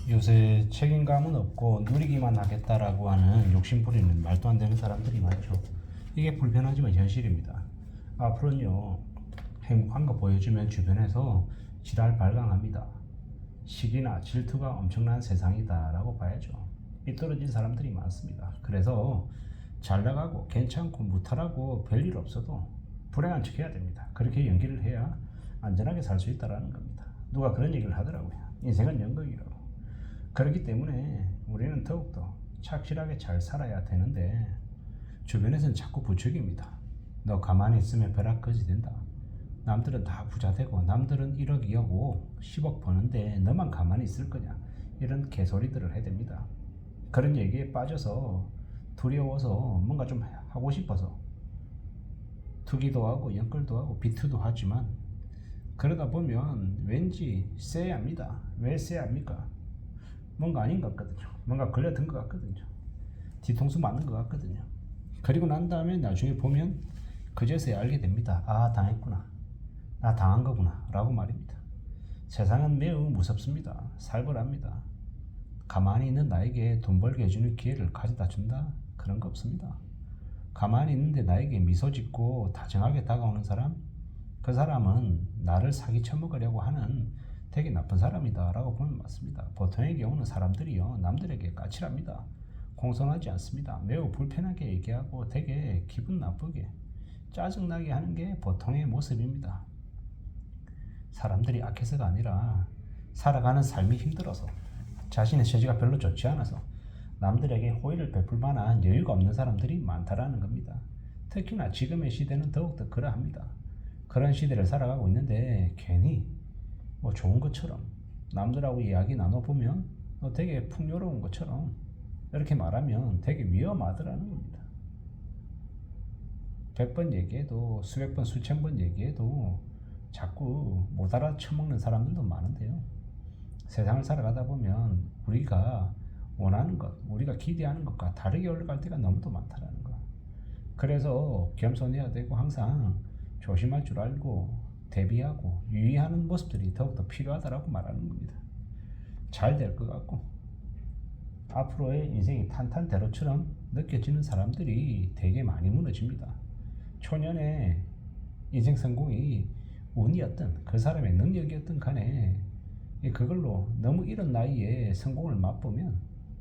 요새 책임감은 없고 누리기만 하겠다라고 하는 욕심부리는 말도 안 되는 사람들이 많죠. 이게 불편하지만 현실입니다. 앞으로는요, 행복한 거 보여주면 주변에서 지랄 발광합니다. 시기나 질투가 엄청난 세상이다라고 봐야죠. 삐뚤어진 사람들이 많습니다. 그래서 잘 나가고 괜찮고 무탈하고 별일 없어도 불행한 척 해야 됩니다. 그렇게 연기를 해야 안전하게 살 수 있다는 겁니다. 누가 그런 얘기를 하더라고요. 인생은 연극이라고. 그렇기 때문에 우리는 더욱더 착실하게 잘 살아야 되는데 주변에서는 자꾸 부추깁니다. 너 가만히 있으면 벼락거지 된다. 남들은 다 부자 되고 남들은 1억, 2억, 5억, 10억 버는데 너만 가만히 있을 거냐. 이런 개소리들을 해댑니다. 그런 얘기에 빠져서 두려워서 뭔가 좀 하고 싶어서 투기도 하고 연끌도 하고 비투도 하지만 그러다 보면 왠지 쎄합니다. 왜 쎄합니까? 뭔가 아닌 것 같거든요. 뭔가 걸려든 것 같거든요. 뒤통수 맞는 것 같거든요. 그리고 난 다음에 나중에 보면 그제서야 알게 됩니다. 아, 당했구나. 나 당한 거구나. 라고 말입니다. 세상은 매우 무섭습니다. 살벌합니다. 가만히 있는 나에게 돈 벌게 해주는 기회를 가져다 준다? 그런 거 없습니다. 가만히 있는데 나에게 미소 짓고 다정하게 다가오는 사람? 그 사람은 나를 사기 쳐먹으려고 하는 되게 나쁜 사람이다 라고 보면 맞습니다. 보통의 경우는 사람들이요, 남들에게 까칠합니다. 공손하지 않습니다. 매우 불편하게 얘기하고 되게 기분 나쁘게 짜증나게 하는 게 보통의 모습입니다. 사람들이 악해서가 아니라 살아가는 삶이 힘들어서 자신의 처지가 별로 좋지 않아서 남들에게 호의를 베풀 만한 여유가 없는 사람들이 많다라는 겁니다. 특히나 지금의 시대는 더욱더 그러합니다. 그런 시대를 살아가고 있는데 괜히 뭐 좋은 것처럼 남들하고 이야기 나눠보면 되게 풍요로운 것처럼 이렇게 말하면 되게 위험하더라는 겁니다. 100번 얘기해도 수백 번 수천 번 얘기해도 자꾸 못 알아쳐먹는 사람들도 많은데요. 세상을 살아가다 보면 우리가 원하는 것, 우리가 기대하는 것과 다르게 올라갈 때가 너무도 많다라는 거. 그래서 겸손해야 되고 항상 조심할 줄 알고 대비하고 유의하는 모습들이 더욱더 필요하다라고 말하는 겁니다. 잘 될 것 같고 앞으로의 인생이 탄탄대로처럼 느껴지는 사람들이 되게 많이 무너집니다. 초년의 인생 성공이 운이었든 그 사람의 능력이었든 간에 그걸로 너무 이른 나이에 성공을 맛보면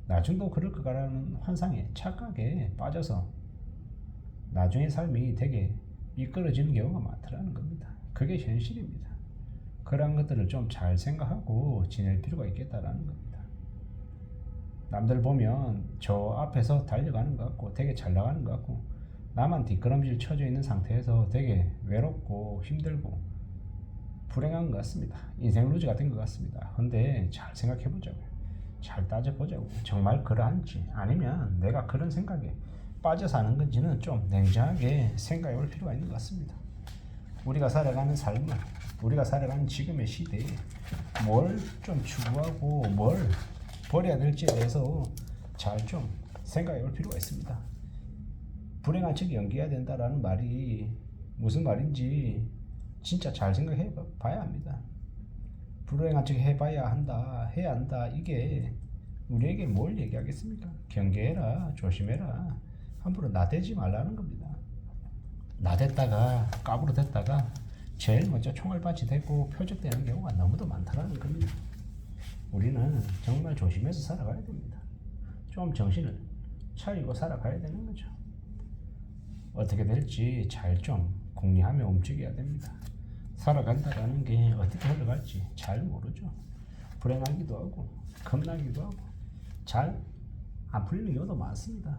나중도 그럴 거라는 환상에 착각에 빠져서 나중의 삶이 되게 미끄러지는 경우가 많더라는 겁니다. 그게 현실입니다. 그런 것들을 좀 잘 생각하고 지낼 필요가 있겠다라는 겁니다. 남들 보면 저 앞에서 달려가는 것 같고 되게 잘 나가는 것 같고 나만 뒷걸음질 쳐져 있는 상태에서 되게 외롭고 힘들고 불행한 것 같습니다. 인생 루즈가 된 것 같습니다. 근데 잘 생각해보자고요. 잘 따져보자고. 정말 그러한지 아니면 내가 그런 생각에 빠져 사는 건지는 좀 냉정하게 생각해 볼 필요가 있는 것 같습니다. 우리가 살아가는 삶은 우리가 살아가는 지금의 시대에 뭘 좀 추구하고 뭘 버려야 될지에 대해서 잘 좀 생각해 볼 필요가 있습니다. 불행한 척 연기해야 된다라는 말이 무슨 말인지 진짜 잘 생각해 봐야 합니다. 불행한 척 해봐야 한다, 해야 한다. 이게 우리에게 뭘 얘기하겠습니까? 경계해라, 조심해라. 함부로 나대지 말라는 겁니다. 나댔다가 까부로 됐다가 제일 먼저 총알받이 되고 표적되는 경우가 너무도 많다는 겁니다. 우리는 정말 조심해서 살아가야 됩니다. 좀 정신을 차리고 살아가야 되는 거죠. 어떻게 될지 잘 좀 궁리하며 움직여야 됩니다. 살아간다라는 게 어떻게 흘러갈지 잘 모르죠. 불행하기도 하고 겁나기도 하고 잘 안 풀리는 경우도 많습니다.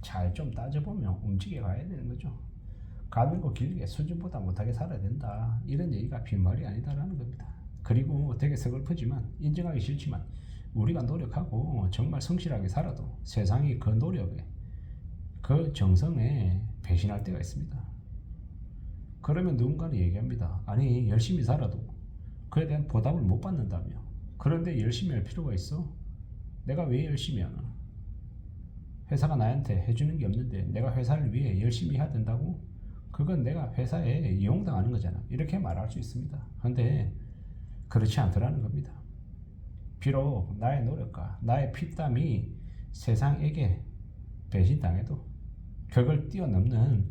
잘 좀 따져보면 움직여 가야 되는 거죠. 가늘고 길게 수준보다 못하게 살아야 된다. 이런 얘기가 빈말이 아니다라는 겁니다. 그리고 되게 서글프지만 인정하기 싫지만 우리가 노력하고 정말 성실하게 살아도 세상이 그 노력에 그 정성에 배신할 때가 있습니다. 그러면 누군가는 얘기합니다. 아니 열심히 살아도 그에 대한 보답을 못 받는다며. 그런데 열심히 할 필요가 있어? 내가 왜 열심히 하나? 회사가 나한테 해주는 게 없는데 내가 회사를 위해 열심히 해야 된다고? 그건 내가 회사에 이용당하는 거잖아. 이렇게 말할 수 있습니다. 그런데 그렇지 않더라는 겁니다. 비록 나의 노력과 나의 피땀이 세상에게 배신당해도 그걸 뛰어넘는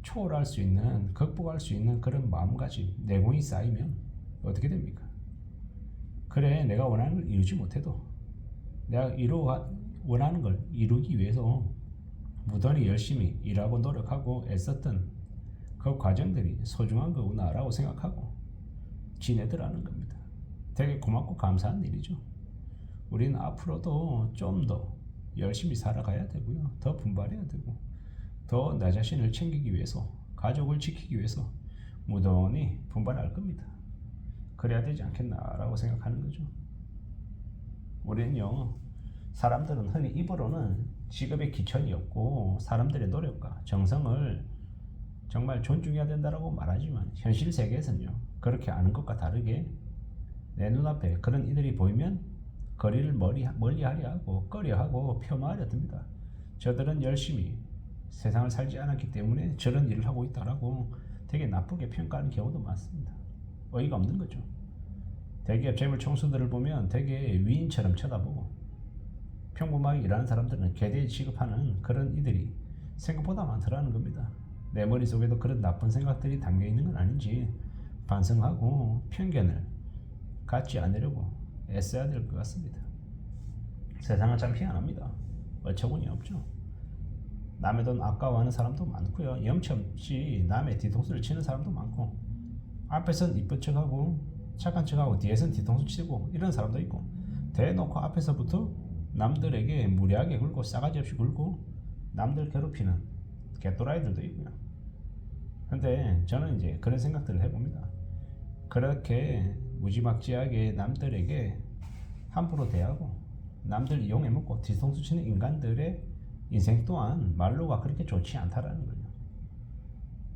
초월할 수 있는, 극복할 수 있는 그런 마음가짐, 내공이 쌓이면 어떻게 됩니까? 그래, 내가 원하는 걸 이루지 못해도 내가 원하는 걸 이루기 위해서 무던히 열심히 일하고 노력하고 애썼던 그 과정들이 소중한 거구나 라고 생각하고 지내더라는 겁니다. 되게 고맙고 감사한 일이죠. 우리는 앞으로도 좀 더 열심히 살아가야 되고요. 더 분발해야 되고 더 나 자신을 챙기기 위해서, 가족을 지키기 위해서 무던히 분발할 겁니다. 그래야 되지 않겠나라고 생각하는 거죠. 우리는요, 사람들은 흔히 입으로는 직업의 기천이 없고 사람들의 노력과 정성을 정말 존중해야 된다라고 말하지만 현실 세계에서는요, 그렇게 아는 것과 다르게 내 눈앞에 그런 이들이 보이면 거리를 멀리하려 하고 꺼려하고 폄하하려 듭니다. 저들은 열심히 세상을 살지 않았기 때문에 저런 일을 하고 있다라고 되게 나쁘게 평가하는 경우도 많습니다. 어이가 없는 거죠. 대기업 재물 총수들을 보면 되게 위인처럼 쳐다보고 평범하게 일하는 사람들은 개대에 취급하는 그런 이들이 생각보다 많더라는 겁니다. 내 머릿속에도 그런 나쁜 생각들이 담겨 있는 건 아닌지 반성하고 편견을 갖지 않으려고 애써야 될 것 같습니다. 세상은 참 희한합니다. 어처구니 없죠. 남의 돈 아까워하는 사람도 많고요. 염치없이 남의 뒤통수를 치는 사람도 많고, 앞에선 이쁜 척하고 착한 척하고 뒤에선 뒤통수 치고 이런 사람도 있고, 대놓고 앞에서부터 남들에게 무례하게 굴고 싸가지 없이 굴고 남들 괴롭히는 개또라이들도 있고요. 근데 저는 이제 그런 생각들을 해봅니다. 그렇게 무지막지하게 남들에게 함부로 대하고 남들 이용해먹고 뒤통수 치는 인간들의 인생 또한 말로가 그렇게 좋지 않다라는 거예요.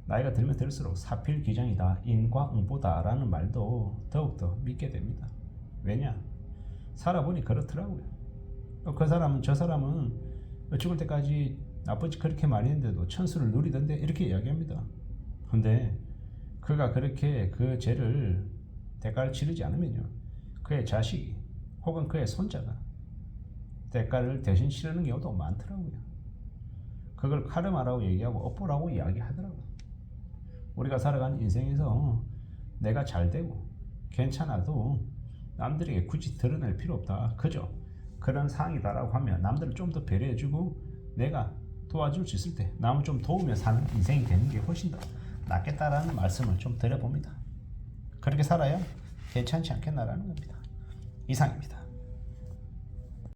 나이가 들면 들수록 사필귀정이다, 인과응보다 라는 말도 더욱더 믿게 됩니다. 왜냐? 살아보니 그렇더라고요. 그 사람은 저 사람은 죽을 때까지 나쁜 짓 그렇게 많이 했는데도 천수를 누리던데 이렇게 이야기합니다. 근데 그가 그렇게 그 죄를 대가를 치르지 않으면요, 그의 자식이 혹은 그의 손자가 대가를 대신 치르는 경우도 많더라고요. 그걸 카르마라고 얘기하고 업보라고 이야기하더라고요. 우리가 살아가는 인생에서 내가 잘되고 괜찮아도 남들에게 굳이 드러낼 필요 없다, 그죠? 그런 상황이다라고 하면 남들을 좀 더 배려해주고 내가 도와줄 수 있을 때 남을 좀 도우며 사는 인생이 되는 게 훨씬 더 낫겠다라는 말씀을 좀 드려봅니다. 그렇게 살아야 괜찮지 않겠나라는 겁니다. 이상입니다.